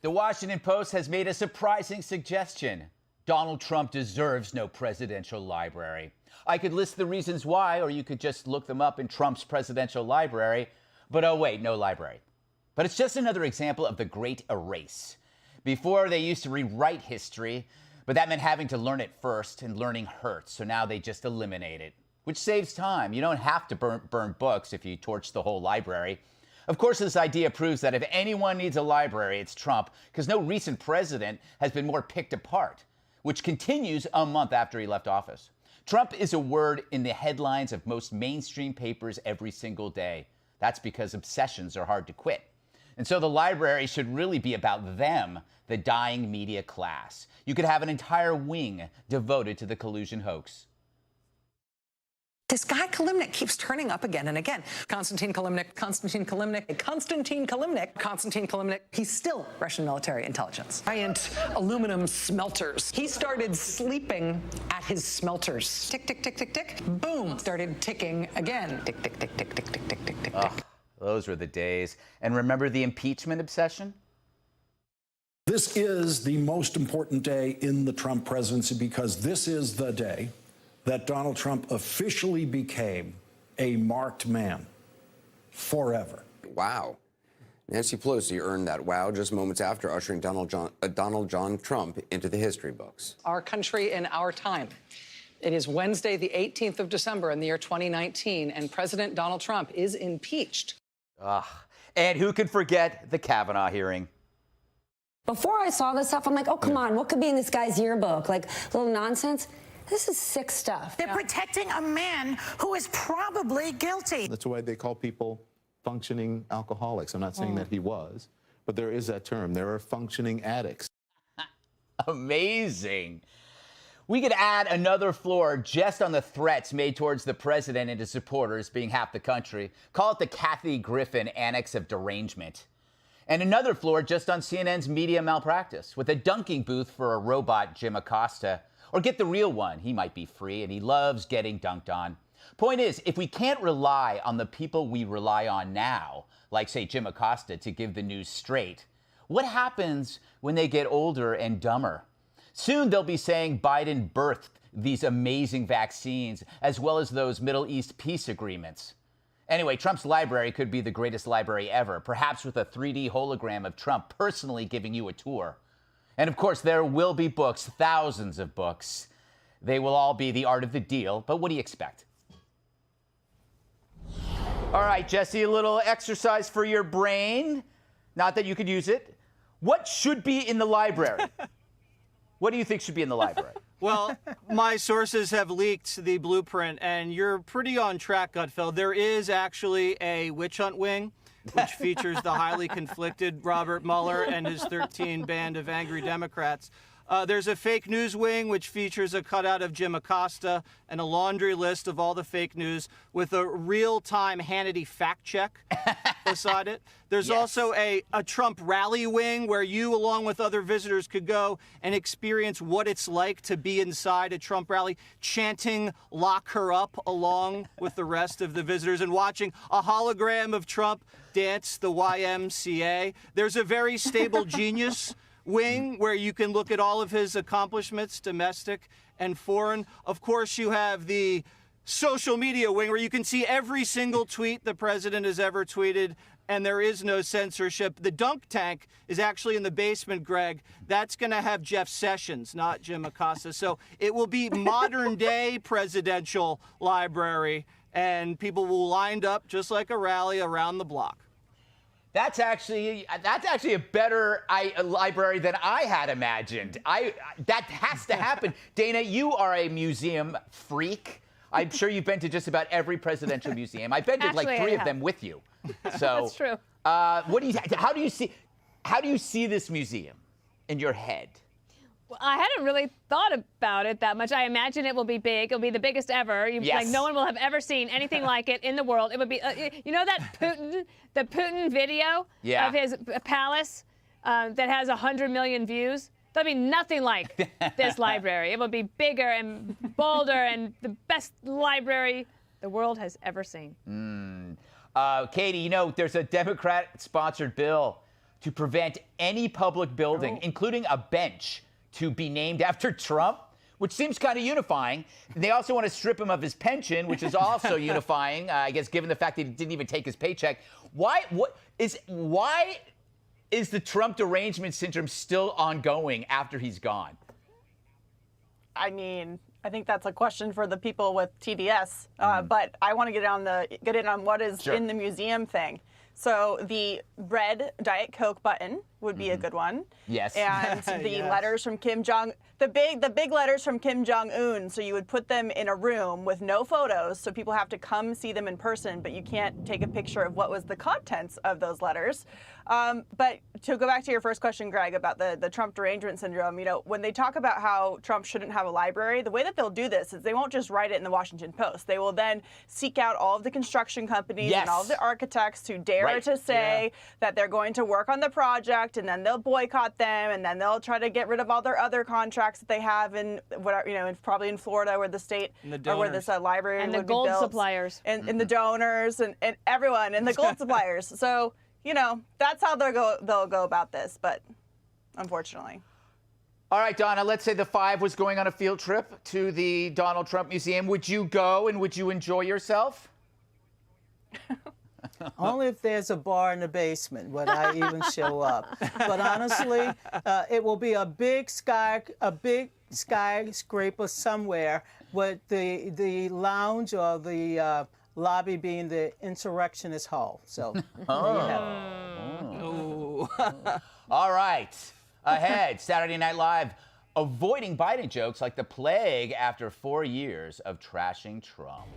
The Washington Post has made a surprising suggestion. Donald Trump deserves no presidential library. I could list the reasons why, or you could just look them up in Trump's presidential library. But oh wait, no library. But it's just another example of the great erase. Before, they used to rewrite history, but that meant having to learn it first, and learning hurts. So now they just eliminate it, which saves time. You don't have to burn books if you torch the whole library. Of course, this idea proves that if anyone needs a library, it's Trump, because no recent president has been more picked apart, which continues a month after he left office. Trump is a word in the headlines of most mainstream papers every single day. That's because obsessions are hard to quit. And so the library should really be about them, the dying media class. You could have an entire wing devoted to the collusion hoax. This guy Kalimnik keeps turning up again and again. Konstantin Kalimnik. He's still Russian military intelligence. Giant aluminum smelters. He started sleeping at his smelters. Tick, tick, tick, tick, tick. Boom. Started ticking again. Tick, tick, tick, tick, tick, tick, tick, tick, tick, tick. Those were the days. And remember the impeachment obsession? This is the most important day in the Trump presidency because this is the day that Donald Trump officially became a marked man forever. Wow. Nancy Pelosi earned that wow just moments after ushering Donald John Trump into the history books. Our country in our time. It is Wednesday, the 18th of December in the year 2019, and President Donald Trump is impeached. And who could forget the Kavanaugh hearing? Before I saw this stuff, I'm like, oh, come on, what could be in this guy's yearbook? Like, a little nonsense? This is sick stuff. They're protecting a man who is probably guilty. That's why they call people functioning alcoholics. I'm not saying that he was, but there is that term. There are functioning addicts. Amazing. We could add another floor just on the threats made towards the president and his supporters, being half the country. Call it the Kathy Griffin Annex of Derangement. And another floor just on CNN's media malpractice, with a dunking booth for a robot, Jim Acosta. Or get the real one. He might be free, and he loves getting dunked on. Point is, if we can't rely on the people we rely on now, like, say, Jim Acosta, to give the news straight, what happens when they get older and dumber? Soon they'll be saying Biden birthed these amazing vaccines, as well as those Middle East peace agreements. Anyway, Trump's library could be the greatest library ever, perhaps with a 3D hologram of Trump personally giving you a tour. And of course, there will be books, thousands of books. They will all be the art of the deal, but what do you expect? All right, Jesse, a little exercise for your brain. Not that you could use it. What should be in the library? What do you think should be in the library? Well, my sources have leaked the blueprint, and you're pretty on track, Gutfeld. There is actually a witch hunt wing, which features the highly conflicted Robert Mueller and his 13 band of angry Democrats. There's a fake news wing, which features a cutout of Jim Acosta and a laundry list of all the fake news with a real-time Hannity fact check beside it. There's also a Trump rally wing where you, along with other visitors, could go and experience what it's like to be inside a Trump rally, chanting "Lock her up" along with the rest of the visitors and watching a hologram of Trump dance the YMCA. There's a very stable genius wing where you can look at all of his accomplishments, domestic and foreign. Of course, you have the social media wing where you can see every single tweet the president has ever tweeted, and there is no censorship. The dunk tank is actually in the basement, Greg. That's going to have Jeff Sessions, not Jim Acosta. So it will be modern-day presidential library, and people will lined up just like a rally around the block. That's actually a better library than I had imagined. That has to happen. Dana, you are a museum freak. I'm sure you've been to just about every presidential museum. I've been to like 3 of them with you. So that's true. How do you see this museum in your head? Well, I hadn't really thought about it that much. I imagine it will be big. It'll be the biggest ever. Like no one will have ever seen anything like it in the world. It would be, you know, the Putin video of his palace that has 100 million views. There'll be nothing like this library. It will be bigger and bolder and the best library the world has ever seen. Katie, you know, there's a Democrat-sponsored bill to prevent any public building, including a bench, to be named after Trump, which seems kind of unifying. They also want to strip him of his pension, which is also unifying, I guess, given the fact that he didn't even take his paycheck. Why is the Trump derangement syndrome still ongoing after he's gone? I mean, I think that's a question for the people with TDS, but I want to get in on what is in the museum thing. So the red Diet Coke button would be a good one. Yes. And the letters from Kim Jong, the big letters from Kim Jong-un. So you would put them in a room with no photos, so people have to come see them in person, but you can't take a picture of what was the contents of those letters. But to go back to your first question, Greg, about the Trump derangement syndrome, when they talk about how Trump shouldn't have a library, the way that they'll do this is they won't just write it in the Washington Post. They will then seek out all of the construction companies and all of the architects who dare to say that they're going to work on the project, and then they'll boycott them, and then they'll try to get rid of all their other contracts that they have in whatever, probably in Florida, where the state or where this library and would the be gold built, suppliers and the donors and everyone and the gold suppliers. So that's how they'll go about this, but unfortunately. All right, Donna, let's say the five was going on a field trip to the Donald Trump Museum. Would you go and would you enjoy yourself? Only if there's a bar in the basement would I even show up. But honestly, it will be a big skyscraper somewhere with the lounge or the lobby being the insurrectionist hall. So there you have it. All right. Ahead, Saturday Night Live, avoiding Biden jokes like the plague after 4 years of trashing Trump.